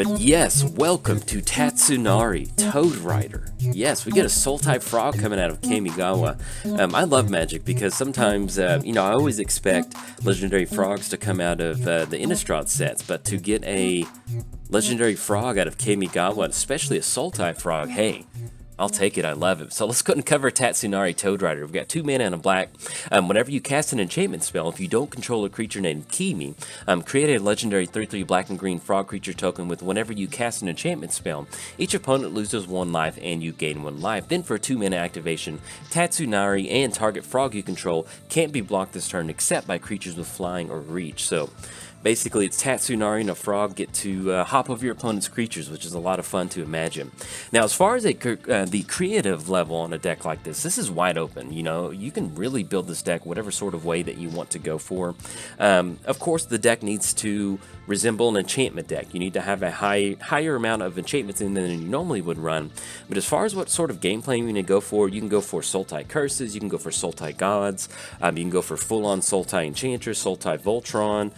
But yes, welcome to Tatsunari, Toad Rider. Yes, we get a soul-type frog coming out of Kamigawa. I love Magic because sometimes, I always expect legendary frogs to come out of the Innistrad sets, but to get a legendary frog out of Kamigawa, especially a soul-type frog, hey, I'll take it, I love it. So let's go ahead and cover Tatsunari Toad Rider. We've got 2 mana and a black. Whenever you cast an enchantment spell, if you don't control a creature named Kimi, create a legendary 3/3 black and green frog creature token with whenever you cast an enchantment spell, each opponent loses 1 life and you gain 1 life. Then for a 2 mana activation, Tatsunari and target frog you control can't be blocked this turn except by creatures with flying or reach. So basically, it's Tatsunari and a frog get to hop over your opponent's creatures, which is a lot of fun to imagine. Now, as far as the creative level on a deck like this is wide open. You can really build this deck whatever sort of way that you want to go for. Of course, the deck needs to resemble an enchantment deck. You need to have a higher amount of enchantments in than you normally would run. But as far as what sort of gameplay you need to go for, you can go for Sultai Curses, you can go for Sultai Gods, you can go for full-on Sultai Enchantress, Sultai Voltron.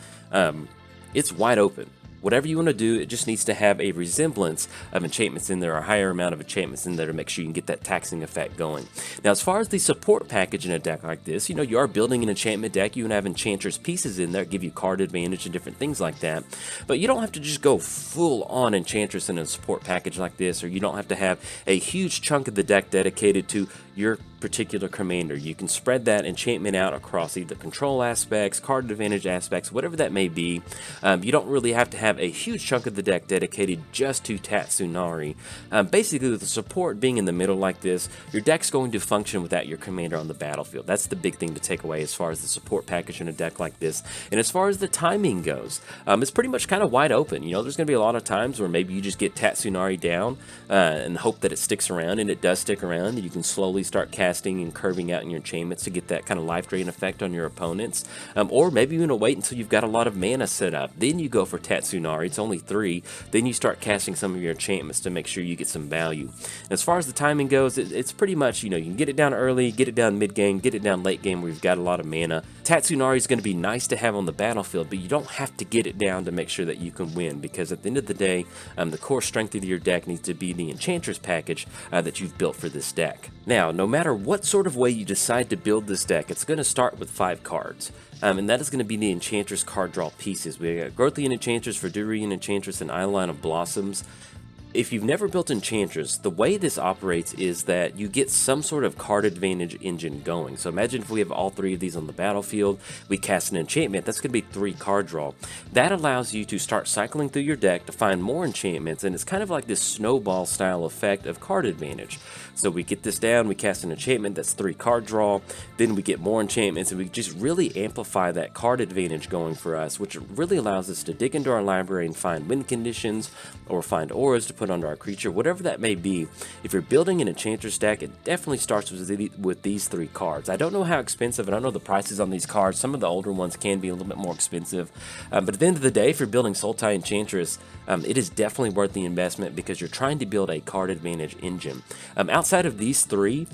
It's wide open. Whatever you want to do, it just needs to have a resemblance of enchantments in there, a higher amount of enchantments in there to make sure you can get that taxing effect going. Now, as far as the support package in a deck like this, you are building an enchantment deck. You can have Enchantress pieces in there, give you card advantage and different things like that. But you don't have to just go full-on Enchantress in a support package like this, or you don't have to have a huge chunk of the deck dedicated to your particular commander. You can spread that enchantment out across either control aspects, card advantage aspects, whatever that may be. You don't really have to have a huge chunk of the deck dedicated just to Tatsunari. Basically, with the support being in the middle like this, your deck's going to function without your commander on the battlefield. That's the big thing to take away as far as the support package in a deck like this. And as far as the timing goes, it's pretty much kind of wide open. There's going to be a lot of times where maybe you just get Tatsunari down and hope that it sticks around, and it does stick around, and you can slowly start casting and curving out in your enchantments to get that kind of life drain effect on your opponents. Or maybe you want to wait until you've got a lot of mana set up. Then you go for Tatsunari. It's only 3. Then you start casting some of your enchantments to make sure you get some value. And as far as the timing goes, it's pretty much, you can get it down early, get it down mid-game, get it down late game where you've got a lot of mana. Tatsunari is going to be nice to have on the battlefield, but you don't have to get it down to make sure that you can win, because at the end of the day, the core strength of your deck needs to be the Enchantress package that you've built for this deck. Now, no matter what sort of way you decide to build this deck, it's going to start with 5 cards. And that is going to be the Enchantress card draw pieces. We got Growthian Enchantress, Verdurian Enchantress, and Eyeline of Blossoms. If you've never built Enchantress, the way this operates is that you get some sort of card advantage engine going. So imagine if we have all 3 of these on the battlefield, we cast an enchantment, that's going to be 3 card draw. That allows you to start cycling through your deck to find more enchantments, and it's kind of like this snowball style effect of card advantage. So we get this down, we cast an enchantment, that's 3 card draw, then we get more enchantments, and we just really amplify that card advantage going for us, which really allows us to dig into our library and find win conditions, or find auras to put under our creature, whatever that may be. If you're building an Enchantress deck, it definitely starts with these 3 cards. I don't know how expensive, and I don't know the prices on these cards. Some of the older ones can be a little bit more expensive, but at the end of the day, if you're building Sultai Enchantress, it is definitely worth the investment because you're trying to build a card advantage engine. Outside of these 3,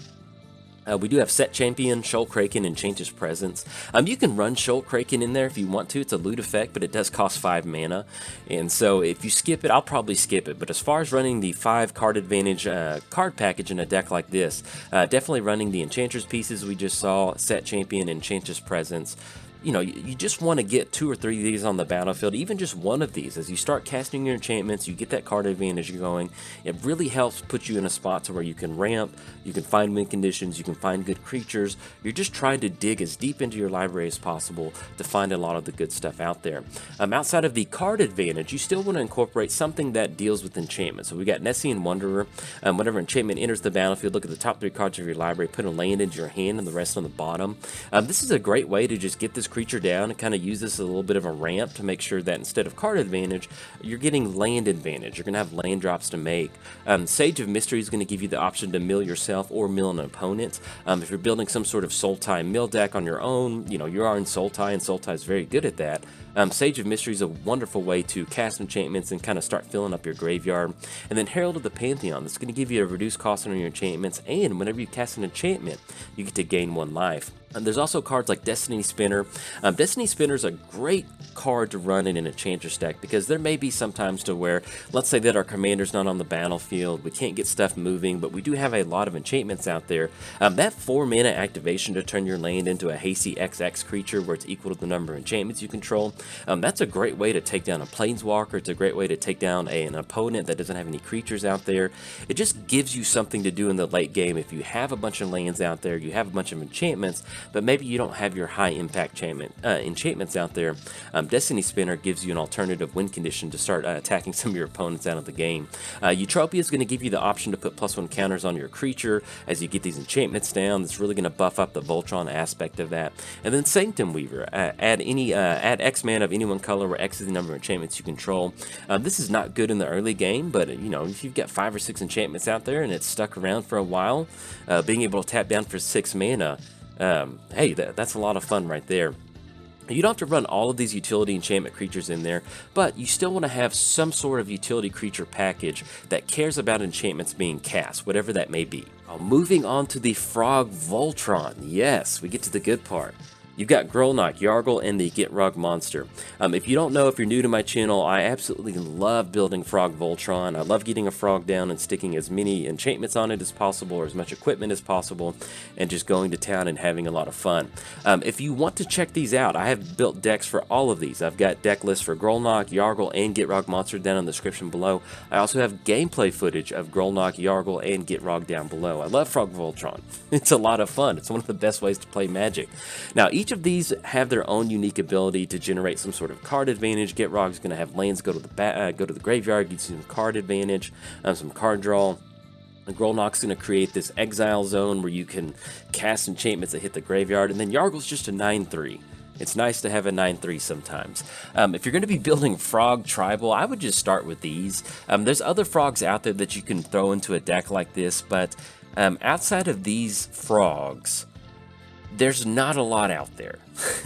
we do have Set Champion, Shoal Kraken, and Enchantress Presence. You can run Shoal Kraken in there if you want to. It's a loot effect, but it does cost 5 mana. And so if you skip it, I'll probably skip it. But as far as running the 5 card advantage card package in a deck like this, definitely running the Enchantress pieces we just saw, Set Champion, Enchantress Presence. You just want to get 2 or 3 of these on the battlefield, even just 1 of these. As you start casting your enchantments, you get that card advantage going. It really helps put you in a spot to where you can ramp, you can find win conditions, you can find good creatures. You're just trying to dig as deep into your library as possible to find a lot of the good stuff out there. Outside of the card advantage, you still want to incorporate something that deals with enchantment. So we got Nessian Wanderer. Whenever enchantment enters the battlefield, look at the top 3 cards of your library, put a land into your hand and the rest on the bottom. This is a great way to just get this creature down and kind of use this as a little bit of a ramp to make sure that instead of card advantage, you're getting land advantage. You're going to have land drops to make. Sage of Mystery is going to give you the option to mill yourself or mill an opponent. If you're building some sort of Sultai mill deck on your own, you are in Sultai, and Sultai is very good at that. Sage of Mystery is a wonderful way to cast enchantments and kind of start filling up your graveyard. And then Herald of the Pantheon, that's going to give you a reduced cost on your enchantments, and whenever you cast an enchantment, you get to gain 1 life. And there's also cards like Destiny Spinner. Destiny Spinner is a great card to run in an Enchantress deck because there may be some times to where, let's say that our commander's not on the battlefield, we can't get stuff moving, but we do have a lot of enchantments out there. That 4 mana activation to turn your land into a hasty XX creature where it's equal to the number of enchantments you control, that's a great way to take down a planeswalker. It's a great way to take down an opponent that doesn't have any creatures out there. It just gives you something to do in the late game if you have a bunch of lands out there, you have a bunch of enchantments, but maybe you don't have your high impact enchantments out there. Destiny Spinner gives you an alternative win condition to start attacking some of your opponents out of the game. Utopia is going to give you the option to put +1 counters on your creature as you get these enchantments down. It's really going to buff up the Voltron aspect of that. And then Sanctum Weaver, add X mana of any one color where X is the number of enchantments you control. This is not good in the early game, but you know, if you've got 5 or 6 enchantments out there and it's stuck around for a while, being able to tap down for 6 mana, hey, that's a lot of fun right there. You don't have to run all of these utility enchantment creatures in there, but you still want to have some sort of utility creature package that cares about enchantments being cast, whatever that may be. Moving on to the Frog Voltron. Yes, we get to the good part. You've got Grolnok, Yargle, and the Gitrog monster. If you don't know, if you're new to my channel, I absolutely love building Frog Voltron. I love getting a frog down and sticking as many enchantments on it as possible, or as much equipment as possible, and just going to town and having a lot of fun. If you want to check these out, I have built decks for all of these. I've got deck lists for Grolnok, Yargle, and Gitrog monster down in the description below. I also have gameplay footage of Grolnok, Yargle, and Gitrog down below. I love Frog Voltron. It's a lot of fun. It's one of the best ways to play Magic. Now, each of these have their own unique ability to generate some sort of card advantage. Gitrog's going to have lands go to the graveyard, gives you some card advantage, some card draw. Grolnok's going to create this exile zone where you can cast enchantments that hit the graveyard, and then Yargle's just a 9/3. It's nice to have a 9/3 sometimes. If you're going to be building Frog Tribal, I would just start with these. There's other frogs out there that you can throw into a deck like this, but outside of these frogs, there's not a lot out there.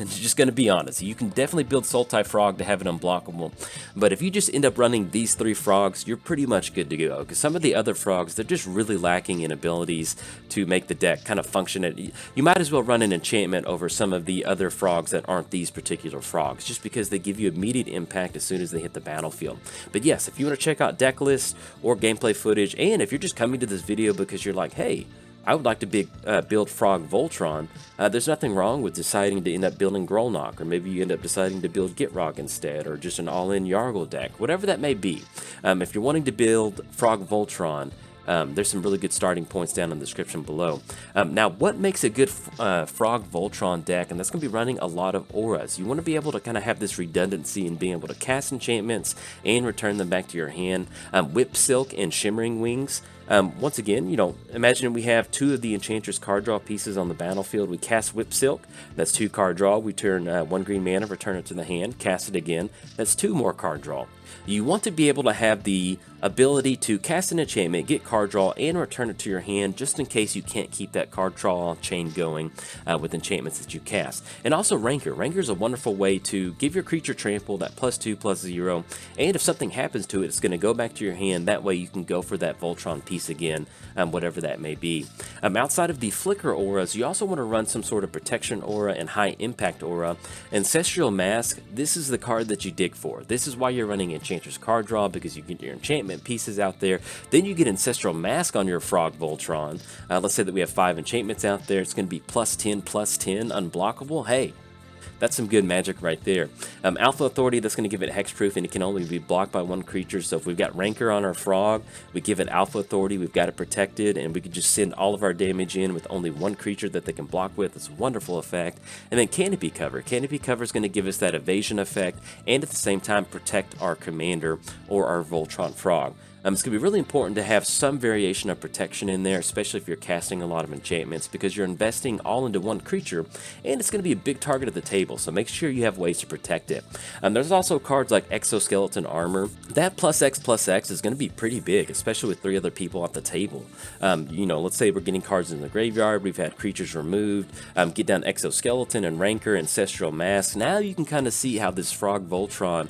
Just going to be honest. You can definitely build Sultai Frog to have it unblockable, but if you just end up running these 3 frogs, you're pretty much good to go, because some of the other frogs, they're just really lacking in abilities to make the deck kind of function. You might as well run an enchantment over some of the other frogs that aren't these particular frogs, just because they give you immediate impact as soon as they hit the battlefield. But yes, if you want to check out deck lists or gameplay footage, and if you're just coming to this video because you're like, hey, I would like to build Frog Voltron, there's nothing wrong with deciding to end up building Grolnok, or maybe you end up deciding to build Gitrog instead, or just an all-in Yargle deck, whatever that may be. If you're wanting to build Frog Voltron, there's some really good starting points down in the description below. Now, what makes a good Frog Voltron deck? And that's going to be running a lot of auras. You want to be able to kind of have this redundancy in being able to cast enchantments and return them back to your hand. Whip Silk and Shimmering Wings. Once again, you know, imagine we have 2 of the Enchantress card draw pieces on the battlefield. We cast Whip Silk, that's 2 card draw. We turn 1 green mana, return it to the hand, cast it again, that's 2 more card draw. You want to be able to have the ability to cast an enchantment, get card draw, and return it to your hand, just in case you can't keep that card draw chain going with enchantments that you cast. And also Rancor. Rancor is a wonderful way to give your creature trample, that +2/+0, and if something happens to it, it's going to go back to your hand. That way you can go for that Voltron piece again, whatever that may be. Outside of the Flicker auras, you also want to run some sort of protection aura and high impact aura. Ancestral Mask, this is the card that you dig for. This is why you're running Enchantress card draw, because you get your enchantment pieces out there. Then you get Ancestral Mask on your Frog Voltron. Let's say that we have 5 enchantments out there. It's going to be +10/+10 unblockable. Hey, that's some good magic right there. Alpha Authority, that's going to give it hexproof, and it can only be blocked by 1 creature. So if we've got Rancor on our Frog, we give it Alpha Authority, we've got it protected, and we can just send all of our damage in with only 1 creature that they can block with. It's a wonderful effect. And then Canopy Cover. Canopy Cover is going to give us that evasion effect, and at the same time protect our commander or our Voltron Frog. It's going to be really important to have some variation of protection in there, especially if you're casting a lot of enchantments, because you're investing all into 1 creature, and it's going to be a big target at the table, so make sure you have ways to protect it. There's also cards like Exoskeleton Armor. That +X/+X is going to be pretty big, especially with 3 other people at the table. You know, let's say we're getting cards in the graveyard, we've had creatures removed, get down Exoskeleton and Rancor, Ancestral Mask. Now you can kind of see how this Frog Voltron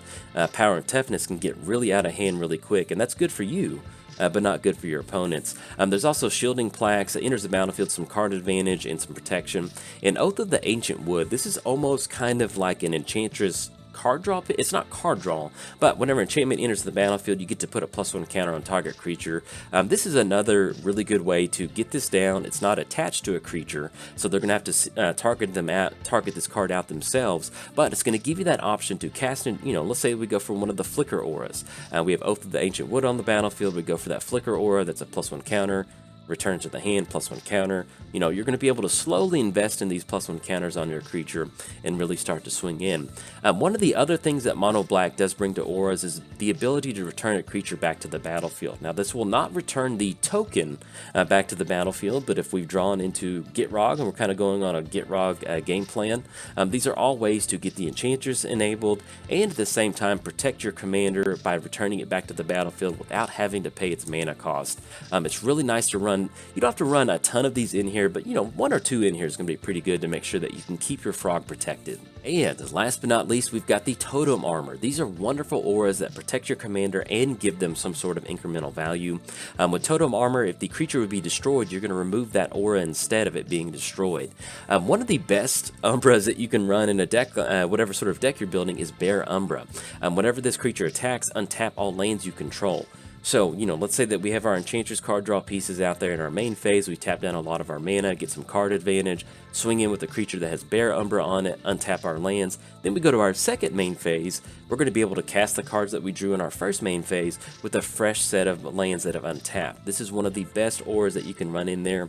power and toughness can get really out of hand really quick, and that's good for you but not good for your opponents. There's also Shielding Plaques that enters the battlefield, some card advantage and some protection. And Oath of the Ancient Wood, this is almost kind of like an Enchantress card draw. It's not card draw, but whenever enchantment enters the battlefield, you get to put a +1 counter on target creature. This is another really good way to get this down. It's not attached to a creature, so they're gonna have to target this card out themselves, but it's gonna give you that option to cast in, let's say we go for one of the flicker auras. We have Oath of the Ancient Wood on the battlefield. We go for that flicker aura that's a +1 counter, return to the hand, +1 counter. You're going to be able to slowly invest in these +1 counters on your creature and really start to swing in. One of the other things that mono black does bring to auras is the ability to return a creature back to the battlefield. Now, this will not return the token back to the battlefield, but if we've drawn into Gitrog and we're kind of going on a Gitrog game plan, these are all ways to get the Enchantress enabled and at the same time protect your commander by returning it back to the battlefield without having to pay its mana cost. It's really nice to run. You don't have to run a ton of these in here, but 1 or 2 in here is going to be pretty good to make sure that you can keep your frog protected. And last but not least, we've got the Totem Armor. These are wonderful auras that protect your commander and give them some sort of incremental value. With Totem Armor, if the creature would be destroyed, you're going to remove that aura instead of it being destroyed. One of the best Umbras that you can run in a deck, whatever sort of deck you're building, is Bear Umbra. Whenever this creature attacks, untap all lands you control. So, let's say that we have our Enchantress card draw pieces out there in our main phase. We tap down a lot of our mana, get some card advantage, swing in with a creature that has Bear Umbra on it, untap our lands. Then we go to our second main phase. We're going to be able to cast the cards that we drew in our first main phase with a fresh set of lands that have untapped. This is one of the best auras that you can run in there.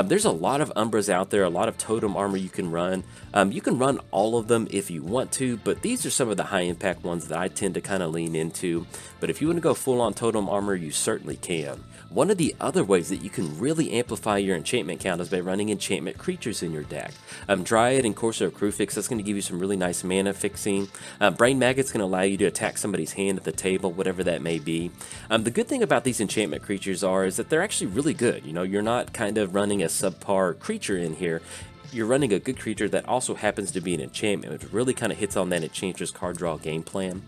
There's a lot of Umbras out there, a lot of Totem Armor you can run. You can run all of them if you want to, but these are some of the high impact ones that I tend to kind of lean into. But if you want to go full on Totem Armor, you certainly can. One of the other ways that you can really amplify your enchantment count is by running enchantment creatures in your deck. Dryad and Courser of Crufix, that's going to give you some really nice mana fixing. Brain Maggot's going to allow you to attack somebody's hand at the table, whatever that may be. The good thing about these enchantment creatures is that they're actually really good. You're not kind of running a subpar creature in here. You're running a good creature that also happens to be an enchantment, which really kind of hits on that Enchantress card draw game plan.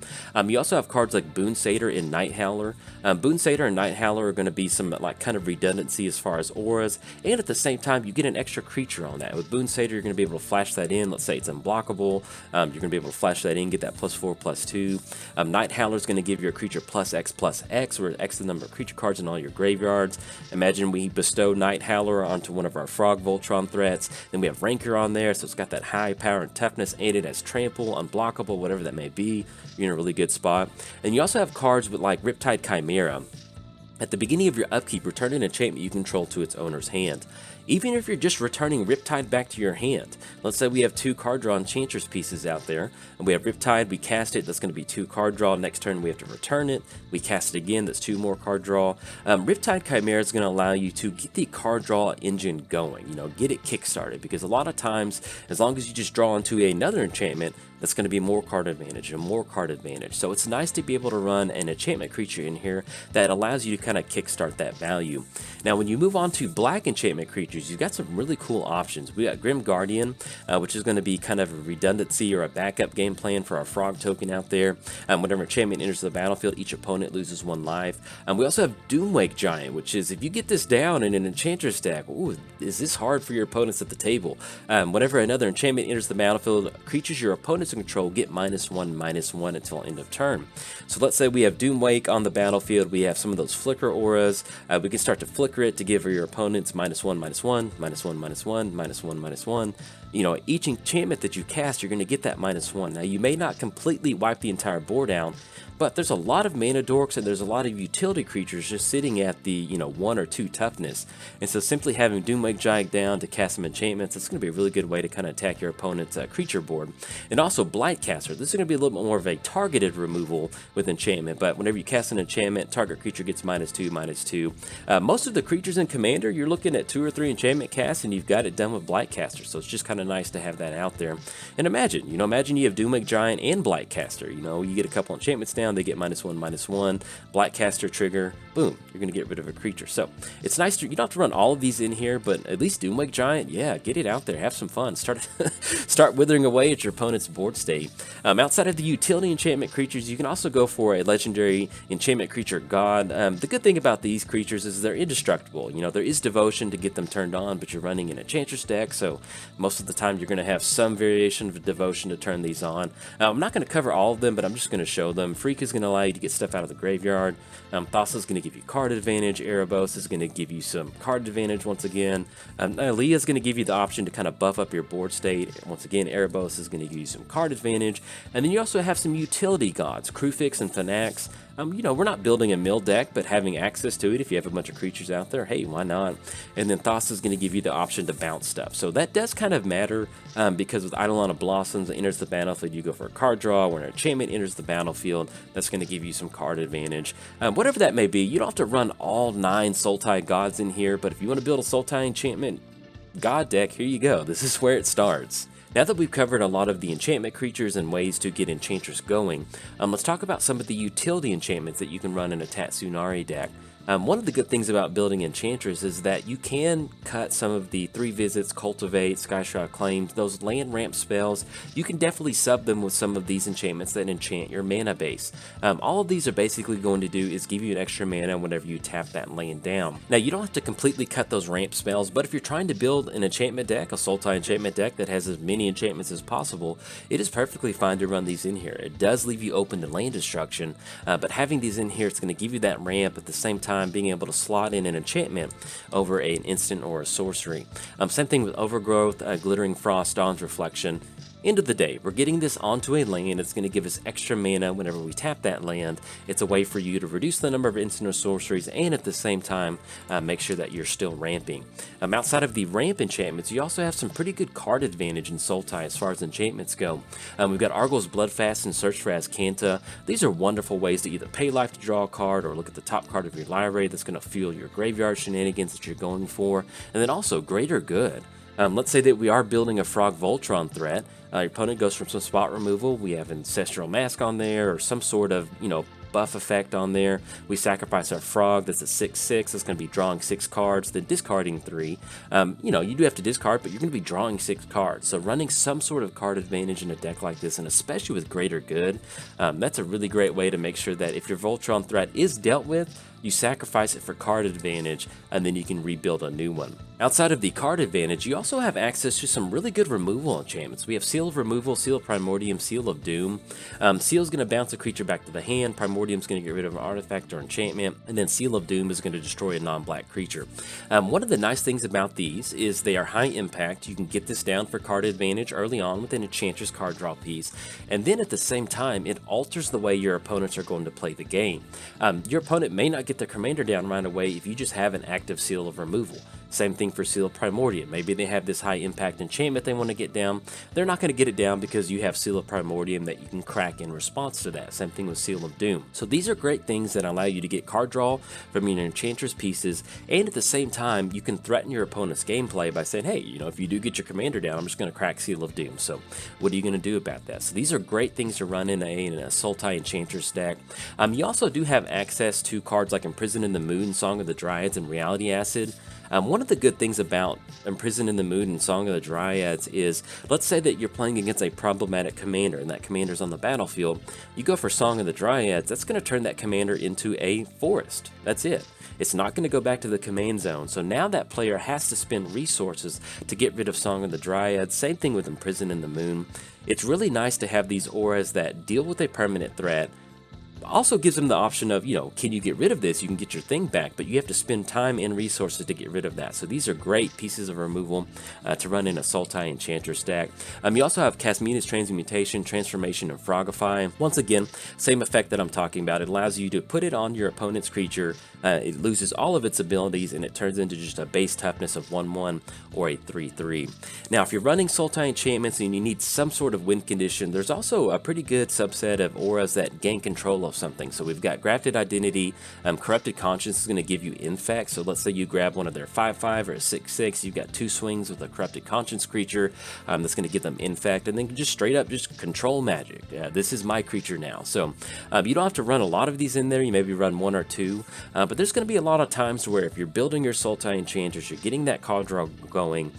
You also have cards like Boon Satyr and Night Howler. Boon Satyr and Night Howler are going to be some kind of redundancy as far as auras, and at the same time you get an extra creature on that. With Boon Satyr, you're going to be able to flash that in. Let's say it's unblockable. You're going to be able to flash that in, get that +4/+2. Night Howler is going to give your creature +X/+X, where X the number of creature cards in all your graveyards. Imagine we bestow Night Howler onto one of our Frog Voltron threats, then we have Rancor on there, so it's got that high power and toughness, and it has trample, unblockable, whatever that may be. You're in a really good spot. And you also have cards with like Riptide Chimera. At the beginning of your upkeep, return an enchantment you control to its owner's hand. Even if you're just returning Riptide back to your hand. Let's say we have 2 card draw Enchantress pieces out there, and we have Riptide, we cast it, that's going to be 2 card draw. Next turn we have to return it, we cast it again, that's 2 more card draw. Riptide Chimera is going to allow you to get the card draw engine going, get it kickstarted, because a lot of times, as long as you just draw into another enchantment, that's going to be more card advantage and more card advantage. So it's nice to be able to run an enchantment creature in here that allows you to kind of kickstart that value. Now, when you move on to black enchantment creatures, you've got some really cool options. We got Grim Guardian, which is going to be kind of a redundancy or a backup game plan for our frog token out there. Whenever enchantment enters the battlefield, each opponent loses 1 life. We also have Doomwake Giant, which is if you get this down in an Enchantress deck, ooh, is this hard for your opponents at the table? Whenever another enchantment enters the battlefield, creatures your opponents control get -1/-1 until end of turn. So let's say we have Doomwake on the battlefield, we have some of those flicker auras, we can start to flicker it to give your opponents -1/-1, -1/-1, -1/-1. Each enchantment that you cast, you're going to get that -1. Now, you may not completely wipe the entire board out, but there's a lot of mana dorks and there's a lot of utility creatures just sitting at the 1 or 2 toughness. And so simply having Doomwake Giant down to cast some enchantments, it's going to be a really good way to kind of attack your opponent's creature board. And also Blightcaster. This is going to be a little bit more of a targeted removal with enchantment, but whenever you cast an enchantment, target creature gets -2/-2. Most of the creatures in Commander, you're looking at 2 or 3 enchantment casts and you've got it done with Blightcaster. So it's just kind kind of nice to have that out there. And imagine you have Doomwake Giant and Blightcaster. You get a couple enchantments down, they get -1/-1. Blightcaster trigger, boom, you're going to get rid of a creature. So it's nice to, you don't have to run all of these in here, but at least Doomwake Giant, yeah, get it out there, have some fun, start withering away at your opponent's board state. Outside of the utility enchantment creatures, you can also go for a legendary enchantment creature god. The good thing about these creatures is they're indestructible. There is devotion to get them turned on, but you're running an Enchantress deck, so most of the time you're going to have some variation of devotion to turn these on. I'm not going to cover all of them, but I'm just going to show them. Freak is going to allow you to get stuff out of the graveyard. Thassa is going to give you card advantage. Erebos is going to give you some card advantage once again. Leah is going to give you the option to kind of buff up your board state. Once again, Erebos is going to give you some card advantage. And then you also have some utility gods, Krufix and Thanax. We're not building a mill deck, but having access to it if you have a bunch of creatures out there, hey, why not? And then Thassa is going to give you the option to bounce stuff. So that does kind of matter because with Eidolon of Blossoms, it enters the battlefield, you go for a card draw. When an enchantment enters the battlefield, that's going to give you some card advantage. Whatever that may be, you don't have to run all 9 Sultai gods in here, but if you want to build a Sultai enchantment god deck, here you go. This is where it starts. Now that we've covered a lot of the enchantment creatures and ways to get Enchantress going, let's talk about some of the utility enchantments that you can run in a Tatsunari deck. One of the good things about building Enchantress is that you can cut some of the 3 visits, cultivate, Skyshroud Claims, those land ramp spells. You can definitely sub them with some of these enchantments that enchant your mana base. All of these are basically going to do is give you an extra mana whenever you tap that land down. Now you don't have to completely cut those ramp spells, but if you're trying to build an enchantment deck, a Sultai enchantment deck that has as many enchantments as possible, it is perfectly fine to run these in here. It does leave you open to land destruction, but having these in here, it's going to give you that ramp at the same time being able to slot in an enchantment over an instant or a sorcery. Same thing with Overgrowth, Glittering Frost, Dawn's Reflection. End of the day, we're getting this onto a land. It's going to give us extra mana whenever we tap that land. It's a way for you to reduce the number of instant or sorceries and at the same time make sure that you're still ramping. Outside of the ramp enchantments, you also have some pretty good card advantage in Sultai as far as enchantments go. We've got Argol's Bloodfast and Search for Azcanta. These are wonderful ways to either pay life to draw a card or look at the top card of your library that's going to fuel your graveyard shenanigans that you're going for. And then also Greater Good. Let's say that we are building a Frog Voltron threat. Your opponent goes from some spot removal. We have Ancestral Mask on there or some sort of, buff effect on there. We sacrifice our frog. That's a 6/6. That's going to be drawing 6 cards, then discarding 3. You do have to discard, but you're going to be drawing 6 cards. So running some sort of card advantage in a deck like this, and especially with Greater Good, that's a really great way to make sure that if your Voltron threat is dealt with, you sacrifice it for card advantage, and then you can rebuild a new one. Outside of the card advantage, you also have access to some really good removal enchantments. We have Seal of Removal, Seal of Primordium, Seal of Doom. Seal is going to bounce a creature back to the hand, Primordium is going to get rid of an artifact or enchantment, and then Seal of Doom is going to destroy a non-black creature. One of the nice things about these is they are high impact. You can get this down for card advantage early on with an Enchantress card draw piece, and then at the same time, it alters the way your opponents are going to play the game. Your opponent may not get their commander down right away if you just have an active Seal of Removal. Same thing for Seal of Primordium. Maybe they have this high impact enchantment they want to get down. They're not going to get it down because you have Seal of Primordium that you can crack in response to that. Same thing with Seal of Doom. So these are great things that allow you to get card draw from your Enchantress pieces, and at the same time you can threaten your opponent's gameplay by saying, hey, if you do get your commander down, I'm just going to crack Seal of Doom. So what are you going to do about that? So these are great things to run in a Sultai Enchantress deck. You also do have access to cards like Imprison in the Moon, Song of the Dryads, and Reality Acid. One of the good things about Imprison in the Moon and Song of the Dryads is, let's say that you're playing against a problematic commander and that commander's on the battlefield. You go for Song of the Dryads, that's going to turn that commander into a forest. That's it. It's not going to go back to the command zone. So now that player has to spend resources to get rid of Song of the Dryads. Same thing with Imprison in the Moon. It's really nice to have these auras that deal with a permanent threat. Also gives them the option of, can you get rid of this? You can get your thing back, but you have to spend time and resources to get rid of that. So these are great pieces of removal to run in a Sultai Enchantress deck. You also have Casmina's Transmutation, Transformation, and Frogify. Once again, same effect that I'm talking about. It allows you to put it on your opponent's creature. It loses all of its abilities, and it turns into just a base toughness of 1/1 or a 3/3. Now, if you're running Sultai enchantments and you need some sort of win condition, there's also a pretty good subset of auras that gain control of of something. So we've got Grafted Identity, Corrupted Conscience is going to give you Infect. So let's say you grab one of their 5/5 or a 6/6, you've got 2 swings with a Corrupted Conscience creature that's going to give them Infect, and then just straight up just control magic. This is my creature now. So you don't have to run a lot of these in there, you maybe run 1 or 2, but there's going to be a lot of times where if you're building your Sultai Enchanters, you're getting that card draw going,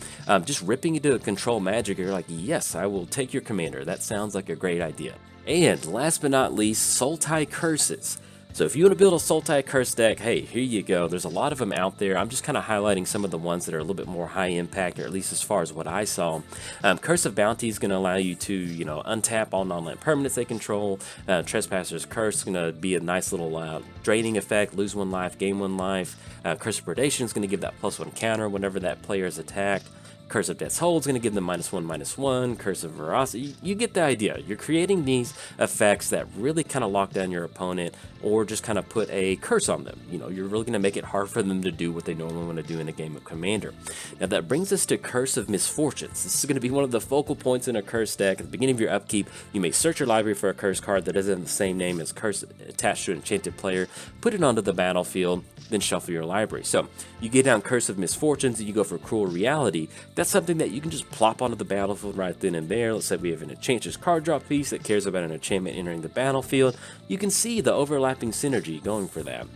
just ripping into a control magic, you're like, yes, I will take your commander. That sounds like a great idea. And last but not least, Sultai Curses. So if you want to build a Sultai Curse deck, hey, here you go. There's a lot of them out there. I'm just kind of highlighting some of the ones that are a little bit more high impact, or at least as far as what I saw. Curse of Bounty is going to allow you to, untap all non-land permanents they control. Trespasser's Curse is going to be a nice little draining effect, lose 1 life, gain 1 life. Curse of Predation is going to give that +1 counter whenever that player is attacked. Curse of Death's Hold is going to give them -1/-1. Curse of Veracity, you get the idea. You're creating these effects that really kind of lock down your opponent, or just kind of put a curse on them. You're really going to make it hard for them to do what they normally want to do in a game of Commander. Now that brings us to Curse of Misfortunes. This is going to be one of the focal points in a curse deck. At the beginning of your upkeep, you may search your library for a curse card that doesn't have the same name as curse attached to an enchanted player, put it onto the battlefield, then shuffle your library. So you get down Curse of Misfortunes and you go for Cruel Reality. That's something that you can just plop onto the battlefield right then and there. Let's say we have an Enchantress card drop piece that cares about an enchantment entering the battlefield. You can see the overlapping synergy going for that.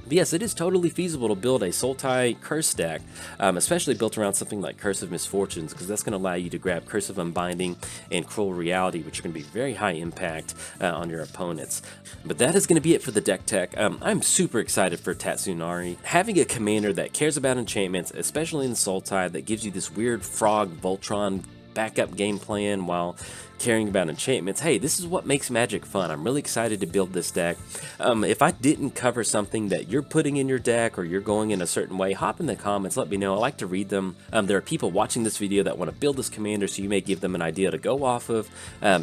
But yes, it is totally feasible to build a Sultai Curse deck, especially built around something like Curse of Misfortunes, because that's going to allow you to grab Curse of Unbinding and Cruel Reality, which are going to be very high impact on your opponents. But that is going to be it for the deck tech. I'm super excited for Tatsunari. Having a commander that cares about enchantments, especially in Sultai, that gives you this weird frog Voltron backup game plan while caring about enchantments. Hey, this is what makes Magic fun. I'm really excited to build this deck. If I didn't cover something that you're putting in your deck, or you're going in a certain way, hop in the comments, let me know. I like to read them. There are people watching this video that want to build this commander, so you may give them an idea to go off of.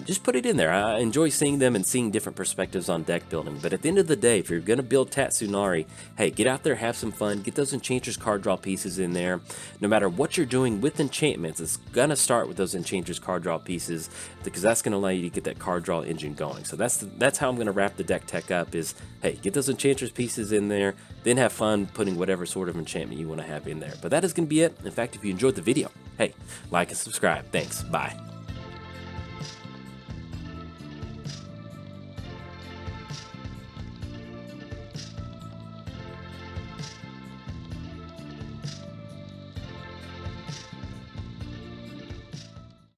Just put it in there. I enjoy seeing them and seeing different perspectives on deck building. But at the end of the day, if you're going to build Tatsunari, hey, get out there, have some fun, get those Enchantress card draw pieces in there. No matter what you're doing with enchantments, it's going to start with those Enchantress card draw pieces, because that's going to allow you to get that card draw engine going. So that's how I'm going to wrap the deck tech up is, hey, get those Enchantress pieces in there, then have fun putting whatever sort of enchantment you want to have in there. But that is going to be it. In fact, if you enjoyed the video, hey, like and subscribe. Thanks. Bye.